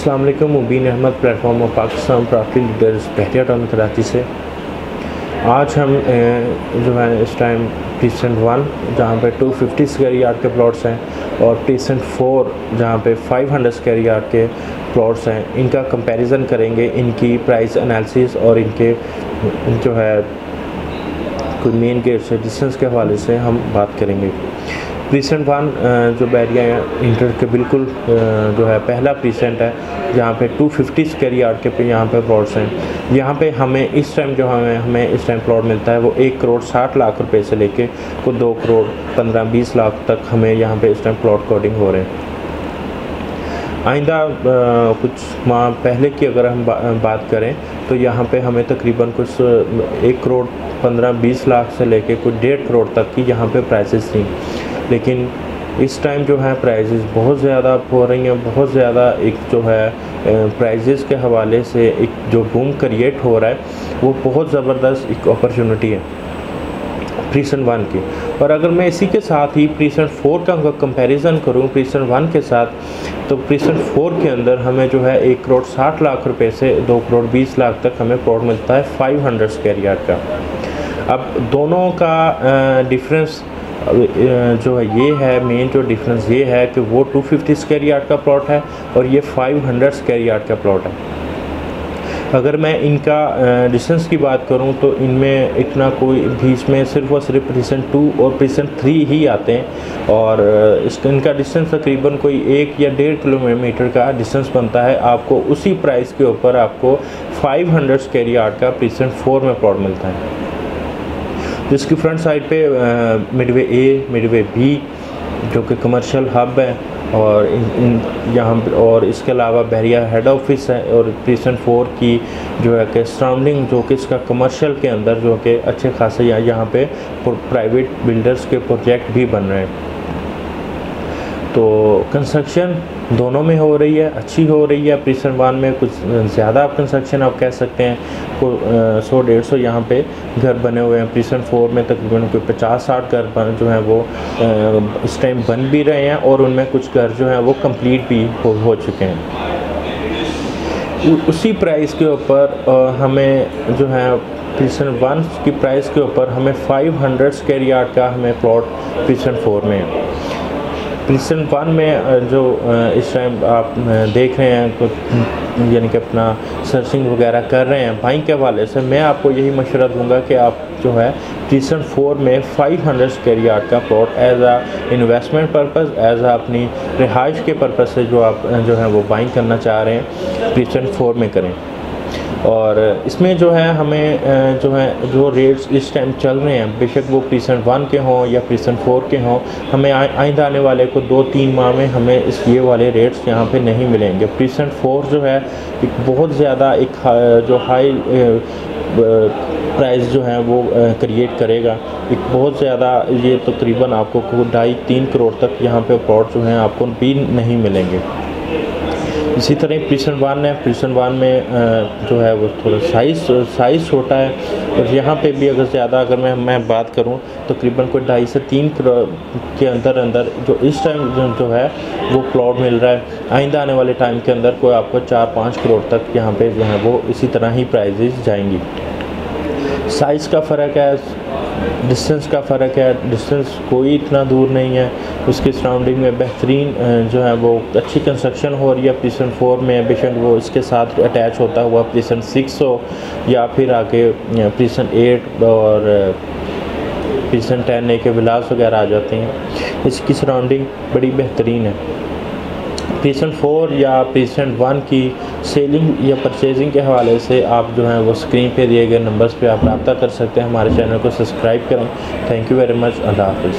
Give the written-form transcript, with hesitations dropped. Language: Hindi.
अस्सलाम वालेकुम। Mubeen Ahmed, platform of Pakistan property leaders, Bahria town Karachi से। आज हम जो है इस टाइम प्रीसेंट 1 जहाँ पे 250 स्क्वायर यार्ड के प्लॉट्स हैं और प्रीसेंट 4 जहाँ पे 500 स्क्वायर यार्ड के प्लॉट्स हैं, इनका कंपैरिजन करेंगे। इनकी प्राइस एनालिसिस और इनके जो है कोई मेन गेट से डिस्टेंस के हवाले से हम बात करेंगे। प्रीसेंट 1 जो बहरिया इंटर के बिल्कुल जो है पहला प्रीसेंट है, जहाँ पे 250 स्क्वायर यार्ड के यहाँ पे प्लॉट्स हैं। यहाँ पे हमें इस टाइम जो हमें इस टाइम प्लॉट मिलता है वो 1 करोड़ 60 लाख रुपए से लेके को 2 करोड़ 15-20 लाख तक हमें यहाँ पे इस टाइम प्लॉट कोडिंग हो रहे हैं। आइंदा कुछ माह पहले की अगर हम बात करें तो यहाँ पे हमें तकरीबन कुछ 1 करोड़ 15-20 लाख से लेके कुछ 1.5 करोड़ तक की यहाँ पे प्राइसेस थी। लेकिन इस टाइम जो है प्राइसेस बहुत ज़्यादा हो रही हैं, बहुत ज़्यादा एक जो है प्राइसेस के हवाले से एक जो बूम क्रिएट हो रहा है वो बहुत ज़बरदस्त एक अपॉर्चुनिटी है प्रीसेंट 1 की। और अगर मैं इसी के साथ ही प्रीसेंट 4 का कंपैरिजन करूं प्रीसेंट 1 के साथ, तो प्रीसेंट 4 के अंदर हमें जो है 1 करोड़ 60 लाख रुपए से 2 करोड़ 20 लाख तक हमें प्लॉट मिलता है 500 स्क्वायर यार्ड का। अब दोनों का डिफरेंस जो है ये है, मेन जो डिफरेंस ये है कि वो 250 स्क्वायर यार्ड का प्लॉट है और ये 500 स्क्वायर यार्ड का प्लॉट है। अगर मैं इनका डिस्टेंस की बात करूं तो इनमें इतना कोई बीच में सिर्फ और सिर्फ प्रीसेंट 2 और प्रीसेंट 3 ही आते हैं और इनका डिस्टेंस तकरीबन कोई 1 या 1.5 किलोमीटर का डिस्टेंस बनता है। आपको उसी प्राइस के ऊपर आपको 500 स्क्वायर यार्ड का प्रीसेंट 4 में प्लॉट मिलता है, जिसकी फ्रंट साइड पे मिडवे ए, मिडवे बी जो कि कमर्शियल हब है और यहाँ और इसके अलावा बहरिया हेड ऑफिस है। और प्रीसेंट 4 की जो है कि सराउंडिंग जो कि इसका कमर्शियल के अंदर जो कि अच्छे खासे यहाँ पे प्राइवेट बिल्डर्स के प्रोजेक्ट भी बन रहे हैं। तो कंस्ट्रक्शन दोनों में हो रही है, अच्छी हो रही है। प्रीसेंट 1 में कुछ ज़्यादा कंस्ट्रक्शन आप कह सकते हैं, 100-150 यहाँ पे घर बने हुए हैं। प्रीसेंट 4 में तकरीबन कोई 50-60 घर जो हैं वो इस टाइम बन भी रहे हैं और उनमें कुछ घर जो हैं वो कंप्लीट भी हो चुके हैं। उसी प्राइस के ऊपर हमें जो है प्रीसेंट 1 की प्राइस के ऊपर हमें 500 स्क्वायर यार्ड का हमें प्लॉट प्रीसेंट 4 में है। प्रीसेंट 1 में जो इस टाइम आप देख रहे हैं तो यानी कि अपना सर्चिंग वगैरह कर रहे हैं बाइंग के हवाले से, मैं आपको यही मशवरा दूंगा कि आप जो है प्रीसेंट 4 में 500 स्क्वायर यार्ड का प्लॉट एज आ इन्वेस्टमेंट पर्पज़, एज आ अपनी रिहाइश के पर्पज़ से जो आप जो है वो बाइंग करना चाह रहे हैं प्रीसेंट 4 में करें। और इसमें जो है हमें जो है जो रेट्स इस टाइम चल रहे हैं, बेशक वो प्रीसेंट 1 के हों या प्रीसेंट 4 के हों, हमें आइंदा आने वाले को 2-3 माह में हमें ये वाले रेट्स यहाँ पे नहीं मिलेंगे। प्रीसेंट 4 जो है एक बहुत ज़्यादा एक जो हाई प्राइस जो है वो क्रिएट करेगा, एक बहुत ज़्यादा ये तकरीबन आपको 2.5-3 करोड़ तक यहाँ पे प्लॉट जो हैं आपको भी नहीं मिलेंगे। इसी तरह प्रीसेंट 1 है, प्रीसेंट 1 में जो है वो थोड़ा साइज़ छोटा है और यहाँ पे भी अगर ज़्यादा अगर मैं बात करूँ तो तकरीबन कोई 2.5 से 3 करोड़ के अंदर जो इस टाइम जो है वो प्लॉट मिल रहा है। आइंदा आने वाले टाइम के अंदर कोई आपको 4-5 करोड़ तक यहाँ पे जो है वो इसी तरह ही प्राइजेज जाएंगी। साइज़ का फ़र्क है, डिस्टेंस का फ़र्क है, डिस्टेंस कोई इतना दूर नहीं है। उसकी सराउंडिंग में बेहतरीन जो है वो अच्छी कंस्ट्रक्शन हो रही है प्रीसेंट 4 में, बेशक वो इसके साथ अटैच होता हुआ प्रीसेंट 6 हो या फिर आगे प्रीसेंट 8 और प्रीसेंट 10 के विलास वगैरह आ जाते हैं। इसकी सराउंडिंग बड़ी बेहतरीन है। प्रीसेंट 4 या प्रीसेंट 1 की सेलिंग या परचेजिंग के हवाले से आप जो है वो स्क्रीन पे दिए गए नंबर्स पे आप रब्ता कर सकते हैं। हमारे चैनल को सब्सक्राइब करें। Thank you very much. Allah हाफ़िज़।